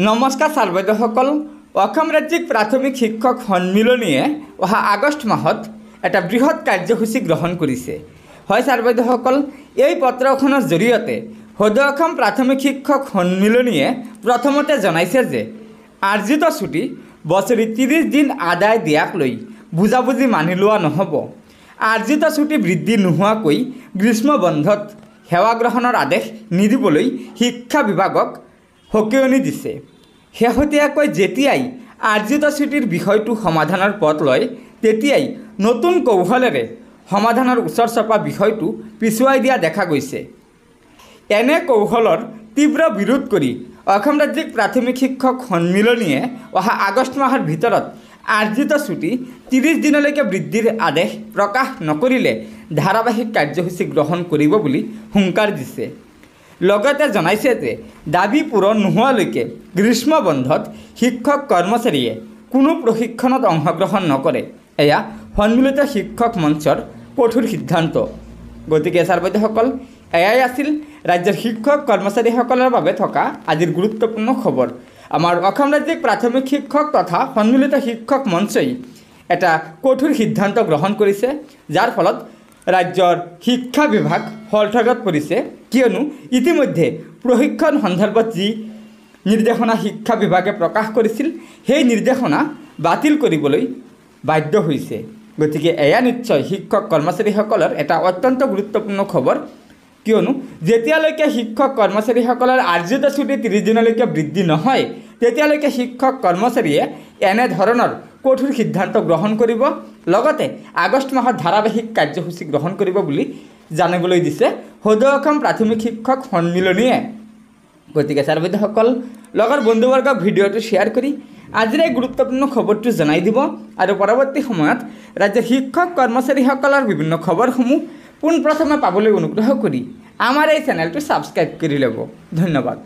নমস্কাৰ ছাৰ বাইদেউসকল। অসম ৰাজ্যিক প্ৰাথমিক শিক্ষক সন্মিলনীয়ে অহা আগষ্ট মাহত এটা বৃহৎ কাৰ্যসূচী গ্ৰহণ কৰিছে। হয় ছাৰ বাইদেউসকল, এই পত্ৰখনৰ জৰিয়তে সদৌ অসম প্ৰাথমিক শিক্ষক সন্মিলনীয়ে প্ৰথমতে জনাইছে যে আৰ্জিত ছুটি বছৰি 30 দিন আদায় দিয়াক লৈ বুজাবুজি মানি লোৱা নহ'ব। আৰ্জিত ছুটি বৃদ্ধি নোহোৱাকৈ গ্ৰীষ্ম বন্ধত সেৱা গ্ৰহণৰ আদেশ নিদিবলৈ শিক্ষা বিভাগক সকীয়নি দিছে। শেহতীয়াকৈ যেতিয়াই আৰ্জিত ছুটিৰ বিষয়টো সমাধানৰ পথ লয় তেতিয়াই নতুন কৌশলেৰে সমাধানৰ ওচৰ চপা বিষয়টো পিছুৱাই দিয়া দেখা গৈছে। এনে কৌশলৰ তীব্ৰ বিৰোধ কৰি অসম ৰাজ্যিক প্ৰাথমিক শিক্ষক সন্মিলনীয়ে অহা আগষ্ট মাহৰ ভিতৰত আৰ্জিত ছুটি 30 দিনলৈকে বৃদ্ধিৰ আদেশ প্ৰকাশ নকৰিলে ধাৰাবাহিক কাৰ্যসূচী গ্ৰহণ কৰিব বুলি হুংকাৰ দিছে। লগতে জনাইছে যে দাবী পূৰণ নোহোৱালৈকে গ্ৰীষ্ম বন্ধত শিক্ষক কৰ্মচাৰীয়ে কোনো প্ৰশিক্ষণত অংশগ্ৰহণ নকৰে। এয়া সন্মিলিত শিক্ষক মঞ্চৰ কঠোৰ সিদ্ধান্ত। গতিকে ছাৰ বাইদেউসকল, এয়াই আছিল ৰাজ্যৰ শিক্ষক কৰ্মচাৰীসকলৰ বাবে থকা আজিৰ গুৰুত্বপূৰ্ণ খবৰ। আমাৰ অসম ৰাজ্যিক প্ৰাথমিক শিক্ষক তথা সন্মিলিত শিক্ষক মঞ্চই এটা কঠোৰ সিদ্ধান্ত গ্ৰহণ কৰিছে, যাৰ ফলত ৰাজ্যৰ শিক্ষা বিভাগ হলঠগত পৰিছে। কিয়নো ইতিমধ্যে প্ৰশিক্ষণ সন্দৰ্ভত যি নিৰ্দেশনা শিক্ষা বিভাগে প্ৰকাশ কৰিছিল সেই নিৰ্দেশনা বাতিল কৰিবলৈ বাধ্য হৈছে। গতিকে এয়া নিশ্চয় শিক্ষক কৰ্মচাৰীসকলৰ এটা অত্যন্ত গুৰুত্বপূৰ্ণ খবৰ। কিয়নো যেতিয়ালৈকে শিক্ষক কৰ্মচাৰীসকলৰ আৰ্জিত ছুটি 30 দিনলৈকে বৃদ্ধি নহয় তেতিয়ালৈকে শিক্ষক কৰ্মচাৰীয়ে এনেধৰণৰ কঠোৰ সিদ্ধান্ত গ্ৰহণ কৰিব, লগতে আগষ্ট মাহত ধাৰাবাহিক কাৰ্যসূচী গ্ৰহণ কৰিব বুলি জানিবলৈ দিছে সদৌ অসম প্ৰাথমিক শিক্ষক সন্মিলনীয়ে। গতিকে ছাৰ বাইদেউসকল, লগৰ বন্ধুবৰ্গক ভিডিঅ'টো শ্বেয়াৰ কৰি আজিৰ এই গুৰুত্বপূৰ্ণ খবৰটো জনাই দিব আৰু পৰৱৰ্তী সময়ত ৰাজ্যৰ শিক্ষক কৰ্মচাৰীসকলৰ বিভিন্ন খবৰসমূহ পোনপ্ৰথমে পাবলৈ অনুগ্ৰহ কৰি আমাৰ এই চেনেলটো ছাবস্ক্ৰাইব কৰি ল'ব। ধন্যবাদ।